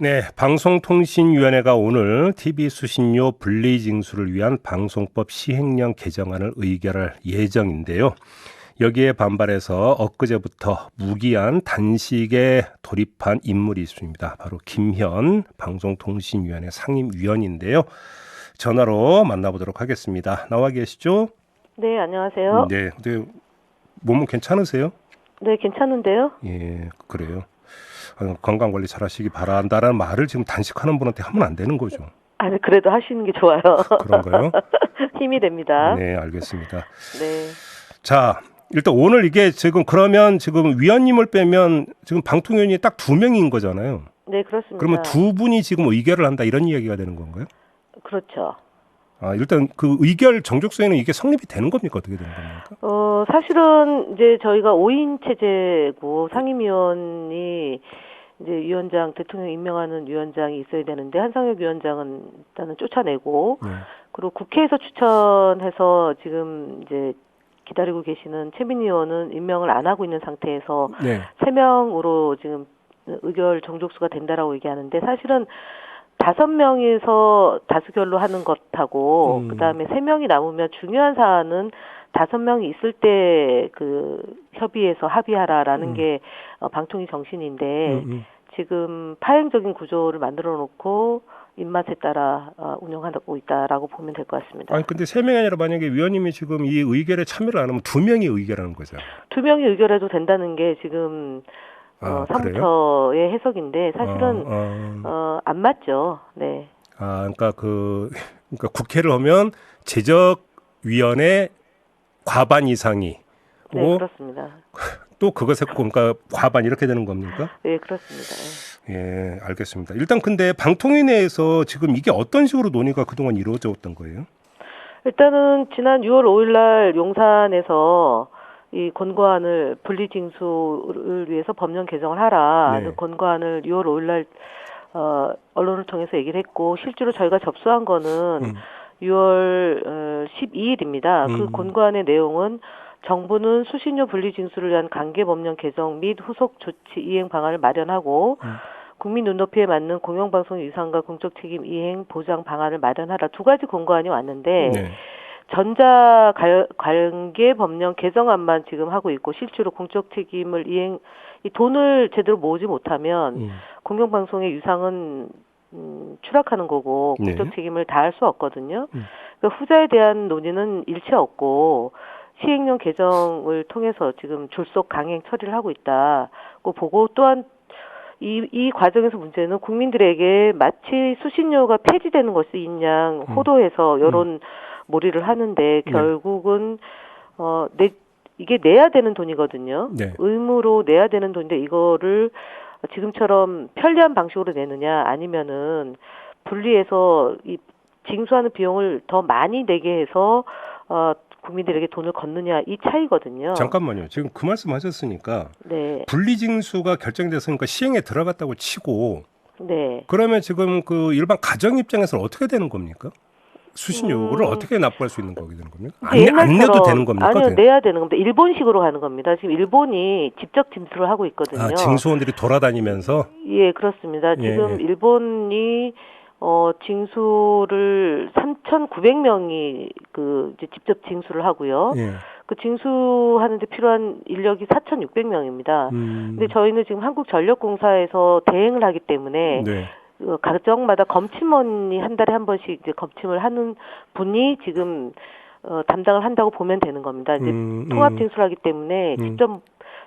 네, 방송통신위원회가 오늘 TV 수신료 분리징수를 위한 방송법 시행령 개정안을 의결할 예정인데요. 여기에 반발해서 엊그제부터 무기한 단식에 돌입한 인물이 있습니다. 바로 김현 방송통신위원회 상임위원인데요. 전화로 만나보도록 하겠습니다. 나와 계시죠? 네, 안녕하세요. 네, 근데 몸은 괜찮으세요? 네, 괜찮은데요? 예, 그래요. 건강 관리 잘 하시기 바란다라는 말을 지금 단식하는 분한테 하면 안 되는 거죠. 아니, 그래도 하시는 게 좋아요. 그런가요? 힘이 됩니다. 네, 알겠습니다. 네. 자, 일단 오늘 이게 그러면 지금 위원님을 빼면 지금 방통위원이 딱 2명인 거잖아요. 네, 그렇습니다. 그러면 2분이 지금 의결을 한다 이런 이야기가 되는 건가요? 그렇죠. 일단 그 의결 정족수에는 이게 성립이 되는 겁니까? 어떻게 되는 겁니까? 사실은 이제 저희가 5인 체제고 상임위원이 이제 위원장, 대통령 임명하는 위원장이 있어야 되는데 한상혁 위원장은 일단은 쫓아내고 네. 그리고 국회에서 추천해서 지금 이제 기다리고 계시는 최민희 의원은 임명을 안 하고 있는 상태에서 네. 3명으로 지금 의결 정족수가 된다라고 얘기하는데 사실은 5명에서 다수결로 하는 것하고 그다음에 3명이 남으면 중요한 사안은 5명이 있을 때 그 협의해서 합의하라라는 게 방통위 정신인데 지금 파행적인 구조를 만들어 놓고 입맛에 따라 운영하고 있다라고 보면 될 것 같습니다. 아니 근데 3명이 아니라 만약에 위원님이 지금 이 의결에 참여를 안 하면 2명이 의결하는 거죠. 2명이 의결해도 된다는 게 지금 사무처의 해석인데 사실은 안 맞죠. 네. 그러니까 그러니까 국회를 하면 제적위원회 과반 이상이 네, 그렇습니다. 또 그것에 그러니까 과반 이렇게 되는 겁니까? 네, 그렇습니다. 예, 알겠습니다. 일단 근데 방통위 내에서 지금 이게 어떤 식으로 논의가 그동안 이루어졌던 거예요? 일단은 지난 6월 5일 날 용산에서 이 권고안을 분리징수를 위해서 법령 개정을 하라. 네. 권고안을 6월 5일 날 언론을 통해서 얘기를 했고 실제로 저희가 접수한 거는 6월 12일입니다. 그 권고안의 내용은 정부는 수신료 분리징수를 위한 관계법령 개정 및 후속 조치 이행 방안을 마련하고 국민 눈높이에 맞는 공영방송 유상과 공적 책임 이행 보장 방안을 마련하라. 2가지 권고안이 왔는데 네. 전자관계법령 개정안만 지금 하고 있고 실제로 공적 책임을 이행 이 돈을 제대로 모으지 못하면 공영방송의 유상은 추락하는 거고 공적 책임을 다할 수 없거든요. 그러니까 후자에 대한 논의는 일체 없고 시행령 개정을 통해서 지금 졸속 강행 처리를 하고 있다고 보고 또한 이 과정에서 문제는 국민들에게 마치 수신료가 폐지되는 것이 양 호도해서 여론 몰이를 하는데 결국은 이게 내야 되는 돈이거든요. 네. 의무로 내야 되는 돈인데 이거를 지금처럼 편리한 방식으로 내느냐 아니면은 분리해서 이 징수하는 비용을 더 많이 내게 해서 국민들에게 돈을 걷느냐 이 차이거든요. 잠깐만요. 지금 그 말씀하셨으니까 네. 분리징수가 결정됐으니까 시행에 들어갔다고 치고 네. 그러면 지금 그 일반 가정 입장에서는 어떻게 되는 겁니까? 수신료를 어떻게 납부할 수 있는 거게 되는 겁니까? 안 내도 되는 겁니까? 아니요, 내야 되는 겁니다. 일본식으로 가는 겁니다. 지금 일본이 직접 징수를 하고 있거든요. 징수원들이 돌아다니면서? 예, 그렇습니다. 지금 일본이 징수를 3,900명이 이제 직접 징수를 하고요. 그 징수하는데 필요한 인력이 4,600명입니다. 근데 저희는 지금 한국전력공사에서 대행을 하기 때문에 가정마다 검침원이 한 달에 한 번씩 이제 검침을 하는 분이 지금 담당을 한다고 보면 되는 겁니다. 이제 통합 징수를 하기 때문에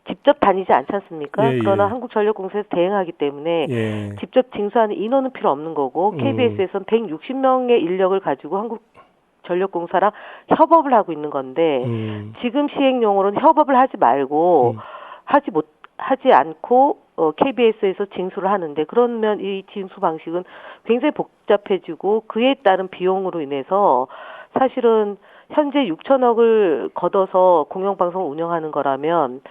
직접 다니지 않지 않습니까? 그러나 한국전력공사에서 대행하기 때문에 직접 징수하는 인원은 필요 없는 거고 KBS에서는 160명의 인력을 가지고 한국전력공사랑 협업을 하고 있는 건데 지금 시행령으로는 협업을 하지 말고 하지 않고 KBS에서 징수를 하는데 그러면 이 징수 방식은 굉장히 복잡해지고 그에 따른 비용으로 인해서 사실은 현재 6천억을 걷어서 공영방송을 운영하는 거라면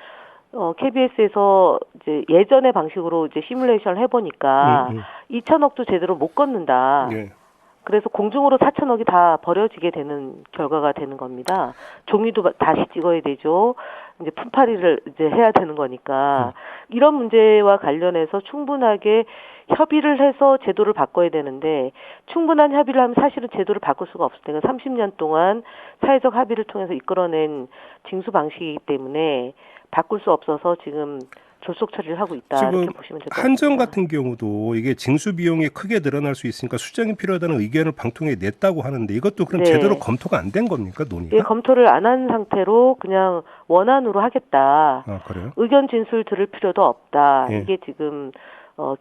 KBS에서 이제 예전의 방식으로 이제 시뮬레이션을 해보니까 2천억도 제대로 못 걷는다. 그래서 공중으로 4천억이 다 버려지게 되는 결과가 되는 겁니다. 종이도 다시 찍어야 되죠. 이제 품팔이를 이제 해야 되는 거니까 이런 문제와 관련해서 충분하게 협의를 해서 제도를 바꿔야 되는데 충분한 협의를 하면 사실은 제도를 바꿀 수가 없을 때가 30년 동안 사회적 합의를 통해서 이끌어낸 징수 방식이기 때문에 바꿀 수 없어서 지금 졸속 처리를 하고 있다. 지금 이렇게 보시면 될 것 같습니다. 한정 같은 경우도 이게 징수 비용이 크게 늘어날 수 있으니까 수정이 필요하다는 의견을 방통위에 냈다고 하는데 이것도 그럼 네. 제대로 검토가 안 된 겁니까, 논의가? 예, 검토를 안 한 상태로 그냥 원안으로 하겠다. 아, 그래요? 의견 진술 들을 필요도 없다. 예. 이게 지금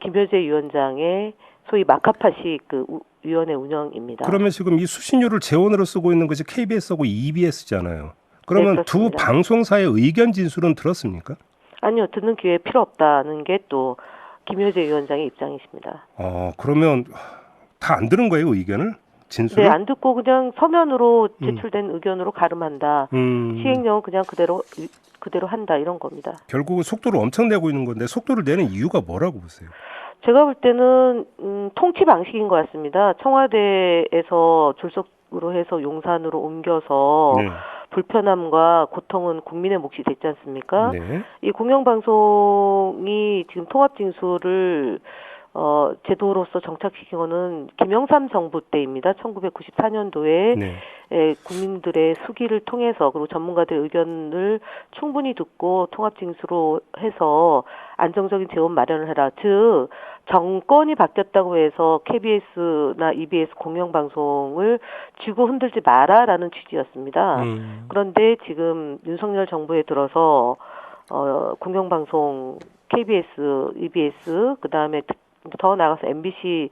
김효재 위원장의 소위 마카파식 그 위원회 운영입니다. 그러면 지금 이 수신료를 재원으로 쓰고 있는 것이 KBS하고 EBS잖아요. 그러면 네, 두 그렇습니다. 방송사의 의견 진술은 들었습니까? 아니요, 듣는 기회 필요 없다는 게 또 김효재 위원장의 입장이십니다. 그러면 다 안 들은 거예요, 의견을? 진술을? 네, 안 듣고 그냥 서면으로 제출된 의견으로 가름한다. 시행령은 그냥 그대로 한다 이런 겁니다. 결국은 속도를 엄청 내고 있는 건데 속도를 내는 이유가 뭐라고 보세요? 제가 볼 때는 통치 방식인 것 같습니다. 청와대에서 졸속으로 해서 용산으로 옮겨서 네. 불편함과 고통은 국민의 몫이 됐지 않습니까? 네. 이 공영방송이 지금 통합징수를 제도로서 정착시킨 거는 김영삼 정부 때입니다. 1994년도에 네. 국민들의 수기를 통해서 그리고 전문가들의 의견을 충분히 듣고 통합징수로 해서 안정적인 재원 마련을 해라. 즉 정권이 바뀌었다고 해서 KBS나 EBS 공영방송을 쥐고 흔들지 마라라는 취지였습니다. 그런데 지금 윤석열 정부에 들어서 공영방송 KBS, EBS 그다음에 더 나아가서 MBC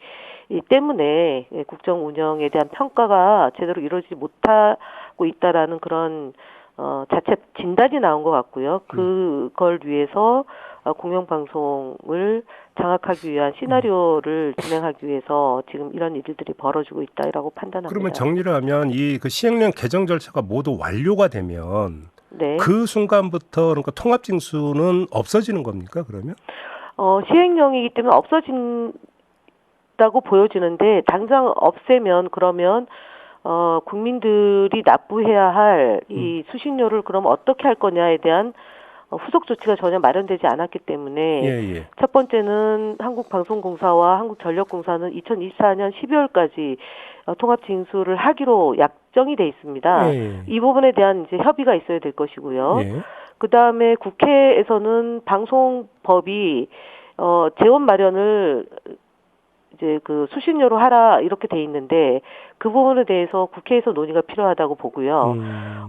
때문에 국정 운영에 대한 평가가 제대로 이루어지지 못하고 있다라는 그런 자체 진단이 나온 것 같고요. 그걸 위해서 공영방송을 장악하기 위한 시나리오를 진행하기 위해서 지금 이런 일들이 벌어지고 있다라고 판단합니다. 그러면 정리를 하면 이 그 시행령 개정 절차가 모두 완료가 되면 네. 그 순간부터 그러니까 통합징수는 없어지는 겁니까? 그러면? 시행령이기 때문에 없어진다고 보여지는데 당장 없애면 그러면 국민들이 납부해야 할 이 수신료를 그럼 어떻게 할 거냐에 대한 후속 조치가 전혀 마련되지 않았기 때문에 예. 첫 번째는 한국방송공사와 한국전력공사는 2024년 12월까지 통합징수를 하기로 약정이 돼 있습니다. 예. 이 부분에 대한 이제 협의가 있어야 될 것이고요. 예. 그 다음에 국회에서는 방송법이 재원 마련을 이제 그 수신료로 하라 이렇게 돼 있는데 그 부분에 대해서 국회에서 논의가 필요하다고 보고요.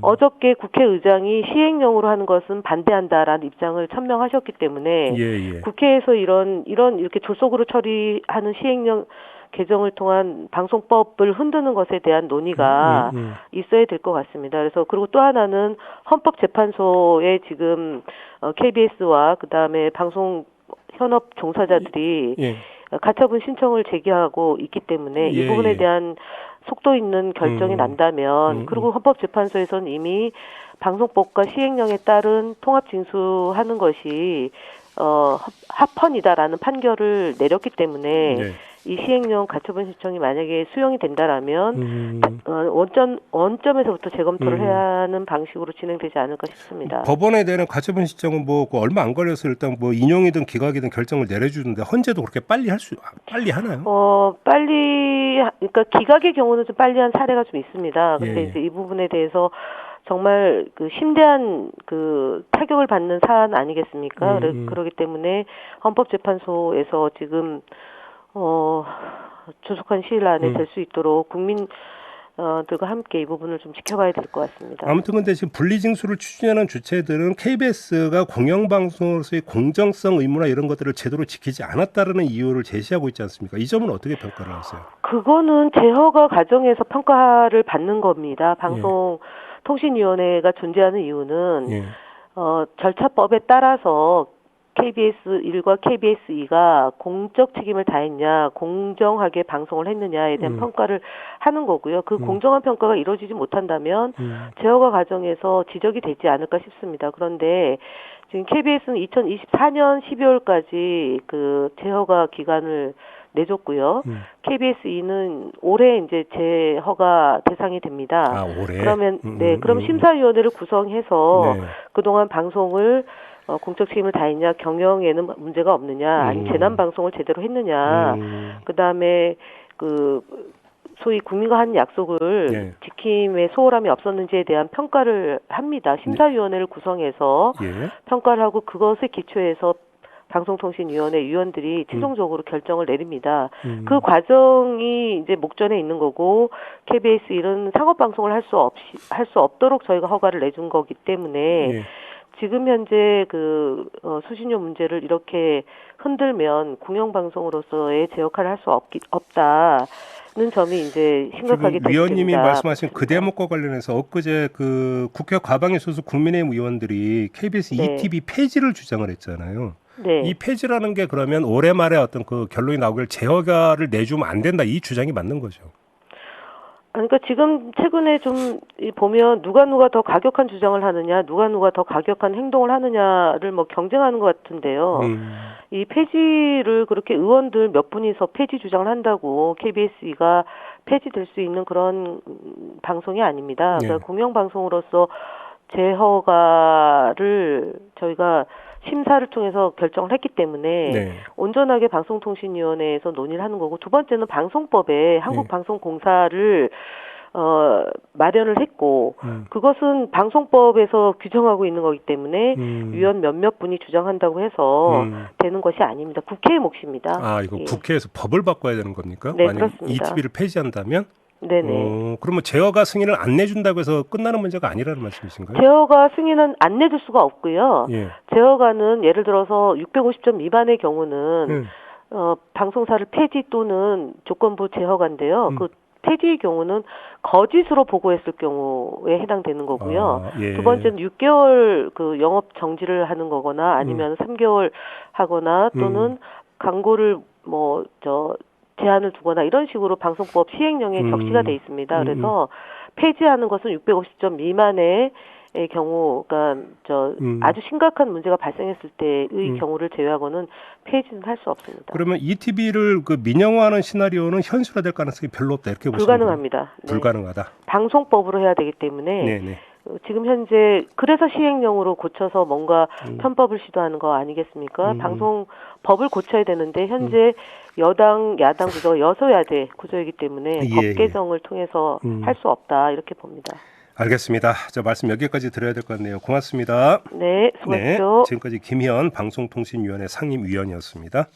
어저께 국회의장이 시행령으로 하는 것은 반대한다라는 입장을 천명하셨기 때문에 예. 국회에서 이런 이렇게 졸속으로 처리하는 시행령 개정을 통한 방송법을 흔드는 것에 대한 논의가 있어야 될 것 같습니다. 그래서 그리고 또 하나는 헌법재판소에 지금 KBS와 그다음에 방송 현업 종사자들이 가처분 신청을 제기하고 있기 때문에 이 부분에 대한 속도 있는 결정이 난다면 그리고 헌법재판소에서는 이미 방송법과 시행령에 따른 통합징수하는 것이 합헌이다라는 판결을 내렸기 때문에 이 시행령 가처분 신청이 만약에 수용이 된다라면 원점에서부터 재검토를 해야 하는 방식으로 진행되지 않을까 싶습니다. 법원에 대한 가처분 신청은 뭐 얼마 안 걸려서 일단 뭐 인용이든 기각이든 결정을 내려주는데 헌재도 그렇게 빨리 하나요? 그러니까 기각의 경우는 좀 빨리 한 사례가 좀 있습니다. 근데 이제 이 부분에 대해서 정말 그 심대한 그 타격을 받는 사안 아니겠습니까? 그렇기 때문에 헌법재판소에서 지금 조속한 시일 안에 될 수 있도록 국민들과 함께 이 부분을 좀 지켜봐야 될 것 같습니다. 아무튼 근데 지금 분리징수를 추진하는 주체들은 KBS가 공영방송으로서의 공정성 의무나 이런 것들을 제대로 지키지 않았다라는 이유를 제시하고 있지 않습니까? 이 점은 어떻게 평가를 하세요? 그거는 재허가 과정에서 평가를 받는 겁니다. 방송통신위원회가 존재하는 이유는 절차법에 따라서 KBS 1과 KBS 2가 공적 책임을 다했냐, 공정하게 방송을 했느냐에 대한 평가를 하는 거고요. 그 공정한 평가가 이루어지지 못한다면 재허가 과정에서 지적이 되지 않을까 싶습니다. 그런데 지금 KBS는 2024년 12월까지 그 재허가 기간을 내줬고요. KBS2는 올해 이제 재허가 대상이 됩니다. 아, 올해. 그러면 그럼 심사위원회를 구성해서 네. 그동안 방송을 공적 책임을 다했냐, 경영에는 문제가 없느냐, 아니면 재난 방송을 제대로 했느냐, 그다음에 그 소위 국민과 한 약속을 네. 지킴에 소홀함이 없었는지에 대한 평가를 합니다. 심사위원회를 구성해서 예. 평가를 하고 그것에 기초해서 방송통신위원회 위원들이 최종적으로 결정을 내립니다. 그 과정이 이제 목전에 있는 거고 KBS 이런 상업 방송을 할 수 없도록 저희가 허가를 내준 거기 때문에 예. 지금 현재 수신료 문제를 이렇게 흔들면 공영방송으로서의 제 역할을 할 수 없다는 점이 이제 심각하게 지금 위원님이 대두됩니다. 말씀하신 그 대목과 관련해서 엊그제 그 국회 과방위 소속 국민의힘 의원들이 KBS 네. ETV 폐지를 주장을 했잖아요. 네. 이 폐지라는 게 그러면 올해 말에 어떤 그 결론이 나오길 재허가를 내주면 안 된다, 이 주장이 맞는 거죠. 그러니까 지금 최근에 좀 보면 누가 더 과격한 주장을 하느냐, 누가 더 과격한 행동을 하느냐를 뭐 경쟁하는 것 같은데요. 이 폐지를 그렇게 의원들 몇 분이서 폐지 주장을 한다고 KBS가 폐지될 수 있는 그런 방송이 아닙니다. 네. 그러니까 공영방송으로서 재허가를 저희가 심사를 통해서 결정을 했기 때문에 네. 온전하게 방송통신위원회에서 논의를 하는 거고, 두 번째는 방송법에 한국방송공사를 마련을 했고 그것은 방송법에서 규정하고 있는 거기 때문에 위원 몇몇 분이 주장한다고 해서 되는 것이 아닙니다. 국회의 몫입니다. 아, 이거 예. 국회에서 법을 바꿔야 되는 겁니까? 네, 만약 그렇습니다. ETV를 폐지한다면? 네네. 그러면 재허가 승인을 안 내준다고 해서 끝나는 문제가 아니라는 말씀이신가요? 제어가 승인은 안 내줄 수가 없고요. 예. 제어가는 예를 들어서 650점 미만의 경우는 방송사를 폐지 또는 조건부 제어가인데요. 그 폐지의 경우는 거짓으로 보고했을 경우에 해당되는 거고요. 아, 예. 두 번째는 6개월 그 영업 정지를 하는 거거나 아니면 3개월 하거나 또는 광고를 제한을 두거나 이런 식으로 방송법 시행령에 적시가 돼 있습니다. 그래서 폐지하는 것은 650점 미만의 경우, 그러니까 아주 심각한 문제가 발생했을 때의 경우를 제외하고는 폐지는 할 수 없습니다. 그러면 ETV를 그 민영화하는 시나리오는 현실화될 가능성이 별로 없다, 이렇게 보시면 불가능합니다. 네. 불가능하다. 방송법으로 해야 되기 때문에 네네. 지금 현재 그래서 시행령으로 고쳐서 뭔가 편법을 시도하는 거 아니겠습니까? 방송법을 고쳐야 되는데 현재 여당 야당 구조가 여소야대 구조이기 때문에 예, 법 예. 개정을 통해서 할 수 없다 이렇게 봅니다. 알겠습니다. 저 말씀 여기까지 드려야 될 것 같네요. 고맙습니다. 네, 수고하십시오. 네, 지금까지 김희연 방송통신위원회 상임위원이었습니다.